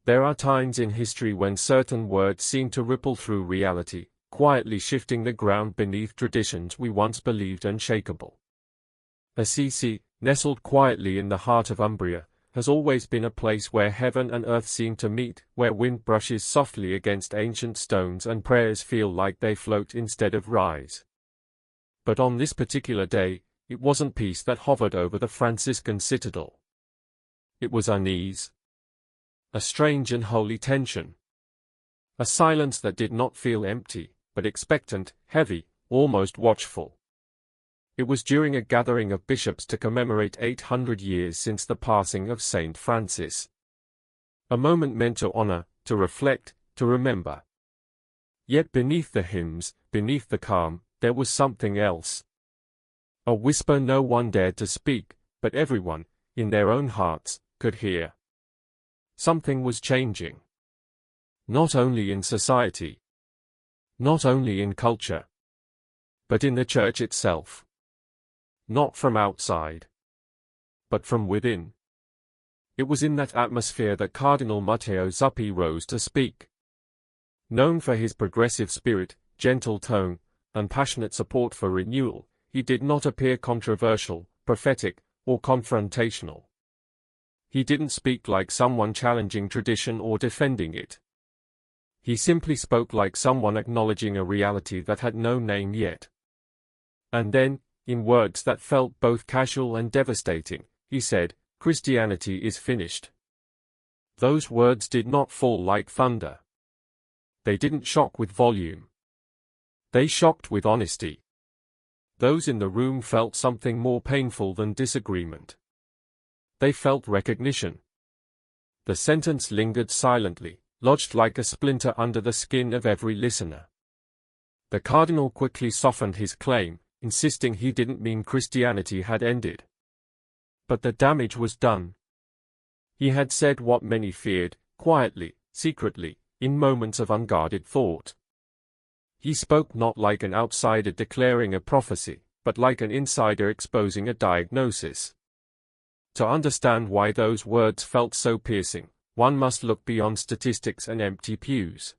There are times in history when certain words seem to ripple through reality, quietly shifting the ground beneath traditions we once believed unshakable. Assisi, nestled quietly in the heart of Umbria, has always been a place where heaven and earth seem to meet, where wind brushes softly against ancient stones and prayers feel like they float instead of rise. But on this particular day, it wasn't peace that hovered over the Franciscan citadel. It was unease. A strange and holy tension. A silence that did not feel empty, but expectant, heavy, almost watchful. It was during a gathering of bishops to commemorate 800 years since the passing of Saint Francis. A moment meant to honor, to reflect, to remember. Yet beneath the hymns, beneath the calm, there was something else. A whisper no one dared to speak, but everyone, in their own hearts, could hear. Something was changing. Not only in society, not only in culture, but in the Church itself. Not from outside, but from within. It was in that atmosphere that Cardinal Matteo Zuppi rose to speak. Known for his progressive spirit, gentle tone, and passionate support for renewal, he did not appear controversial, prophetic, or confrontational. He didn't speak like someone challenging tradition or defending it. He simply spoke like someone acknowledging a reality that had no name yet. And then, in words that felt both casual and devastating, he said, "Christianity is finished." Those words did not fall like thunder. They didn't shock with volume. They shocked with honesty. Those in the room felt something more painful than disagreement. They felt recognition. The sentence lingered silently, lodged like a splinter under the skin of every listener. The cardinal quickly softened his claim, insisting he didn't mean Christianity had ended. But the damage was done. He had said what many feared, quietly, secretly, in moments of unguarded thought. He spoke not like an outsider declaring a prophecy, but like an insider exposing a diagnosis. To understand why those words felt so piercing, one must look beyond statistics and empty pews.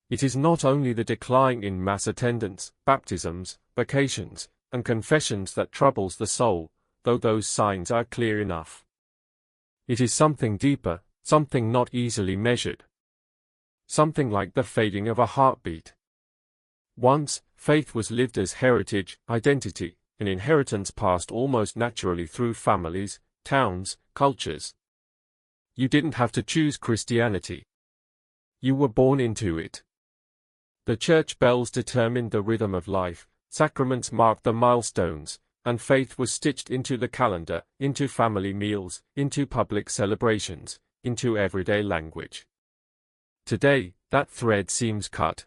It is not only the decline in mass attendance, baptisms, vocations, and confessions that troubles the soul, though those signs are clear enough. It is something deeper, something not easily measured. Something like the fading of a heartbeat. Once, faith was lived as heritage, identity, an inheritance passed almost naturally through families, towns, cultures. You didn't have to choose Christianity. You were born into it. The church bells determined the rhythm of life, sacraments marked the milestones, and faith was stitched into the calendar, into family meals, into public celebrations, into everyday language. Today, that thread seems cut.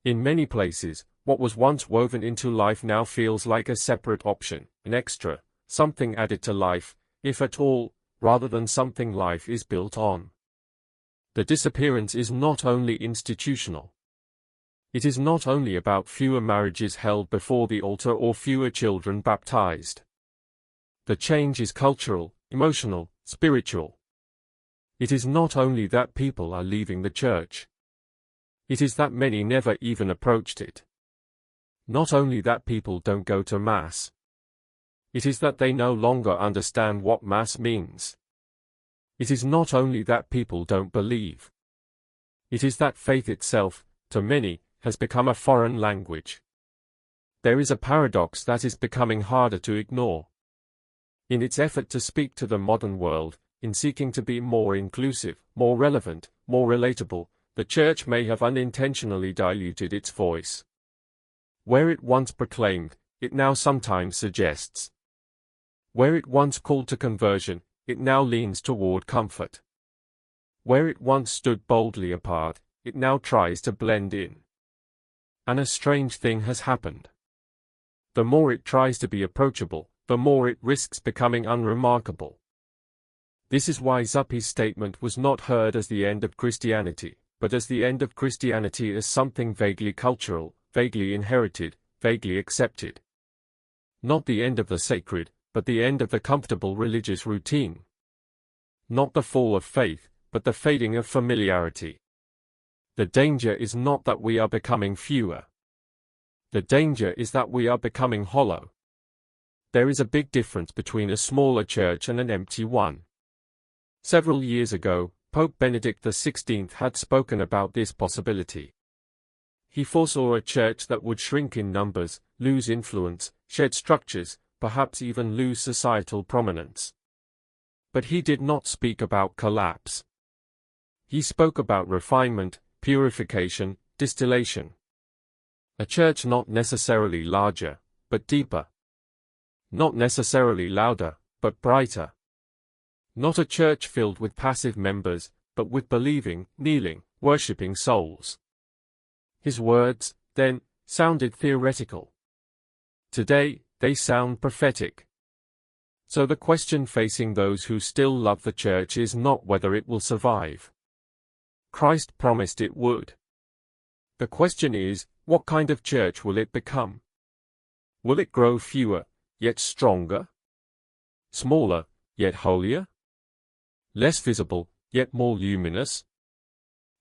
In many places, what was once woven into life now feels like a separate option, an extra, something added to life, if at all, rather than something life is built on. The disappearance is not only institutional. It is not only about fewer marriages held before the altar or fewer children baptized. The change is cultural, emotional, spiritual. It is not only that people are leaving the church. It is that many never even approached it. Not only that people don't go to Mass. It is that they no longer understand what Mass means. It is not only that people don't believe. It is that faith itself, to many, has become a foreign language. There is a paradox that is becoming harder to ignore. In its effort to speak to the modern world, in seeking to be more inclusive, more relevant, more relatable, the Church may have unintentionally diluted its voice. Where it once proclaimed, it now sometimes suggests. Where it once called to conversion, it now leans toward comfort. Where it once stood boldly apart, it now tries to blend in. And a strange thing has happened. The more it tries to be approachable, the more it risks becoming unremarkable. This is why Zuppi's statement was not heard as the end of Christianity, but as the end of Christianity as something vaguely cultural, vaguely inherited, vaguely accepted. Not the end of the sacred, but the end of the comfortable religious routine. Not the fall of faith, but the fading of familiarity. The danger is not that we are becoming fewer. The danger is that we are becoming hollow. There is a big difference between a smaller church and an empty one. Several years ago, Pope Benedict XVI had spoken about this possibility. He foresaw a church that would shrink in numbers, lose influence, shed structures, perhaps even lose societal prominence. But he did not speak about collapse. He spoke about refinement, purification, distillation. A church not necessarily larger, but deeper. Not necessarily louder, but brighter. Not a church filled with passive members, but with believing, kneeling, worshipping souls. His words, then, sounded theoretical. Today, they sound prophetic. So the question facing those who still love the church is not whether it will survive. Christ promised it would. The question is, what kind of church will it become? Will it grow fewer, yet stronger? Smaller, yet holier? Less visible, yet more luminous?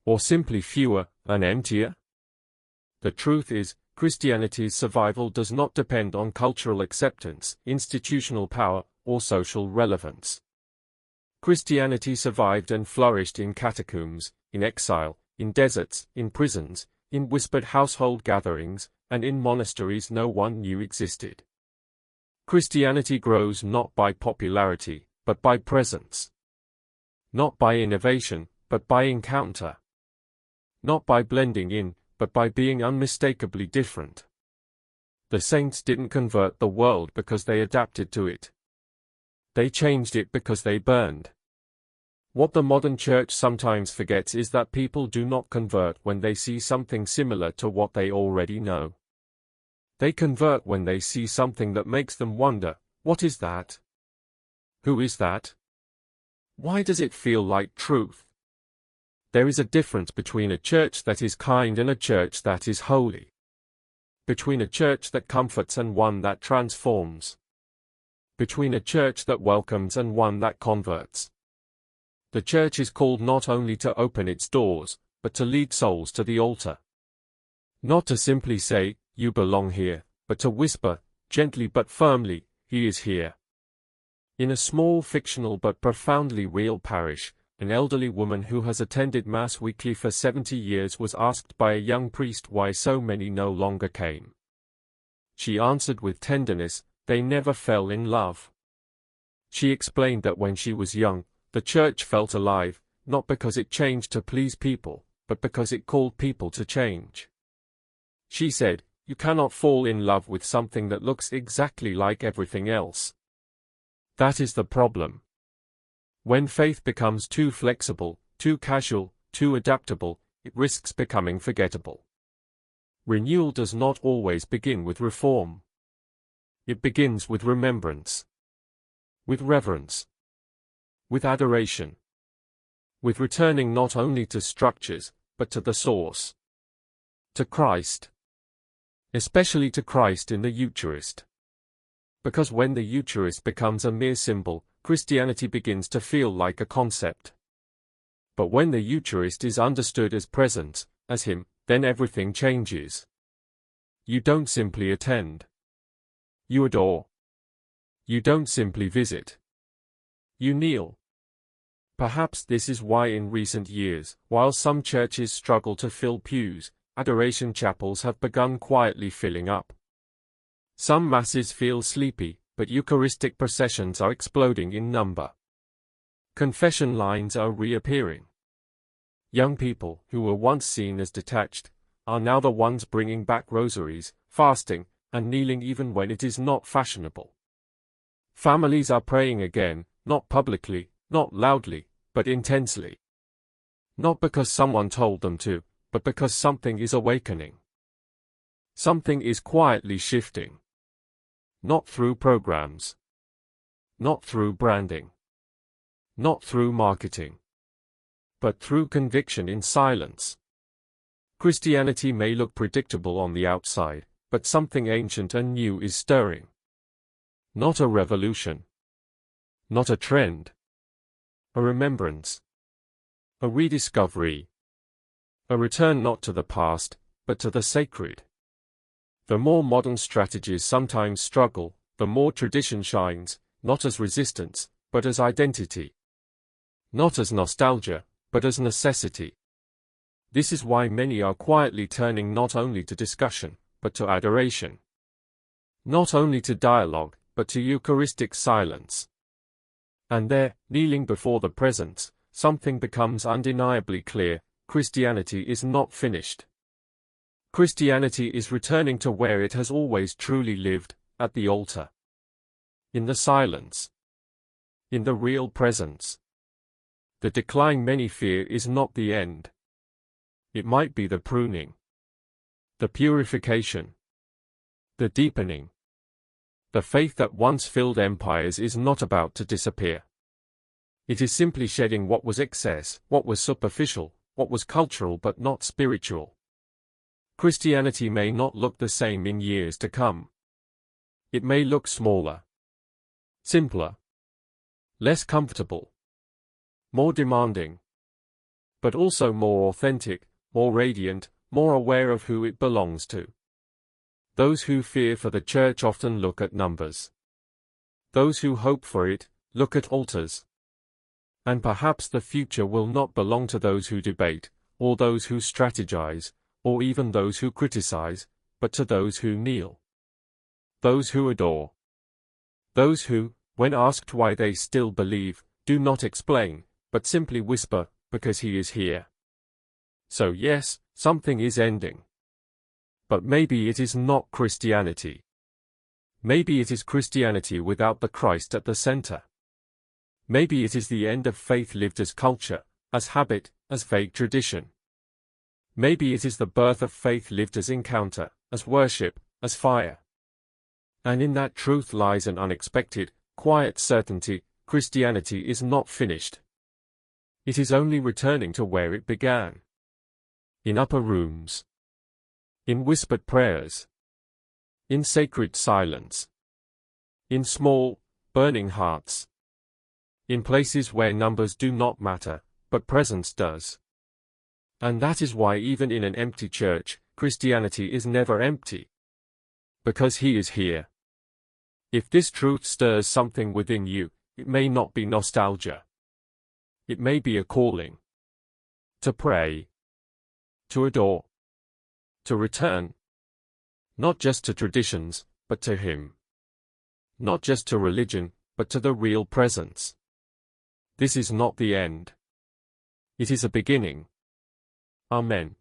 Or simply fewer, and emptier? The truth is, Christianity's survival does not depend on cultural acceptance, institutional power, or social relevance. Christianity survived and flourished in catacombs, in exile, in deserts, in prisons, in whispered household gatherings, and in monasteries no one knew existed. Christianity grows not by popularity, but by presence. Not by innovation, but by encounter. Not by blending in, but by being unmistakably different. The saints didn't convert the world because they adapted to it. They changed it because they burned. What the modern church sometimes forgets is that people do not convert when they see something similar to what they already know. They convert when they see something that makes them wonder, what is that? Who is that? Why does it feel like truth? There is a difference between a church that is kind and a church that is holy. Between a church that comforts and one that transforms. Between a church that welcomes and one that converts. The church is called not only to open its doors, but to lead souls to the altar. Not to simply say, you belong here, but to whisper, gently but firmly, he is here. In a small fictional but profoundly real parish, an elderly woman who has attended Mass weekly for 70 years was asked by a young priest why so many no longer came. She answered with tenderness, they never fell in love. She explained that when she was young, the church felt alive, not because it changed to please people, but because it called people to change. She said, you cannot fall in love with something that looks exactly like everything else. That is the problem. When faith becomes too flexible, too casual, too adaptable, it risks becoming forgettable. Renewal does not always begin with reform. It begins with remembrance. With reverence. With adoration. With returning not only to structures, but to the source. To Christ. Especially to Christ in the Eucharist. Because when the Eucharist becomes a mere symbol, Christianity begins to feel like a concept. But when the Eucharist is understood as presence, as Him, then everything changes. You don't simply attend. You adore. You don't simply visit. You kneel. Perhaps this is why in recent years, while some churches struggle to fill pews, adoration chapels have begun quietly filling up. Some masses feel sleepy, but Eucharistic processions are exploding in number. Confession lines are reappearing. Young people, who were once seen as detached, are now the ones bringing back rosaries, fasting, and kneeling even when it is not fashionable. Families are praying again, not publicly, not loudly, but intensely. Not because someone told them to, but because something is awakening. Something is quietly shifting. Not through programs. Not through branding. Not through marketing. But through conviction in silence. Christianity may look predictable on the outside, but something ancient and new is stirring. Not a revolution. Not a trend. A remembrance. A rediscovery. A return not to the past, but to the sacred. The more modern strategies sometimes struggle, the more tradition shines, not as resistance, but as identity. Not as nostalgia, but as necessity. This is why many are quietly turning not only to discussion, but to adoration. Not only to dialogue, but to Eucharistic silence. And there, kneeling before the presence, something becomes undeniably clear: Christianity is not finished. Christianity is returning to where it has always truly lived, at the altar. In the silence. In the real presence. The decline many fear is not the end. It might be the pruning. The purification. The deepening. The faith that once filled empires is not about to disappear. It is simply shedding what was excess, what was superficial, what was cultural but not spiritual. Christianity may not look the same in years to come. It may look smaller, simpler, less comfortable, more demanding, but also more authentic, more radiant, more aware of who it belongs to. Those who fear for the Church often look at numbers. Those who hope for it, look at altars. And perhaps the future will not belong to those who debate, or those who strategize, or even those who criticize, but to those who kneel. Those who adore. Those who, when asked why they still believe, do not explain, but simply whisper, because he is here. So yes, something is ending. But maybe it is not Christianity. Maybe it is Christianity without the Christ at the center. Maybe it is the end of faith lived as culture, as habit, as vague tradition. Maybe it is the birth of faith lived as encounter, as worship, as fire. And in that truth lies an unexpected, quiet certainty: Christianity is not finished. It is only returning to where it began. In upper rooms. In whispered prayers. In sacred silence. In small, burning hearts. In places where numbers do not matter, but presence does. And that is why even in an empty church, Christianity is never empty. Because he is here. If this truth stirs something within you, it may not be nostalgia. It may be a calling. To pray. To adore. To return. Not just to traditions, but to him. Not just to religion, but to the real presence. This is not the end. It is a beginning. Amen.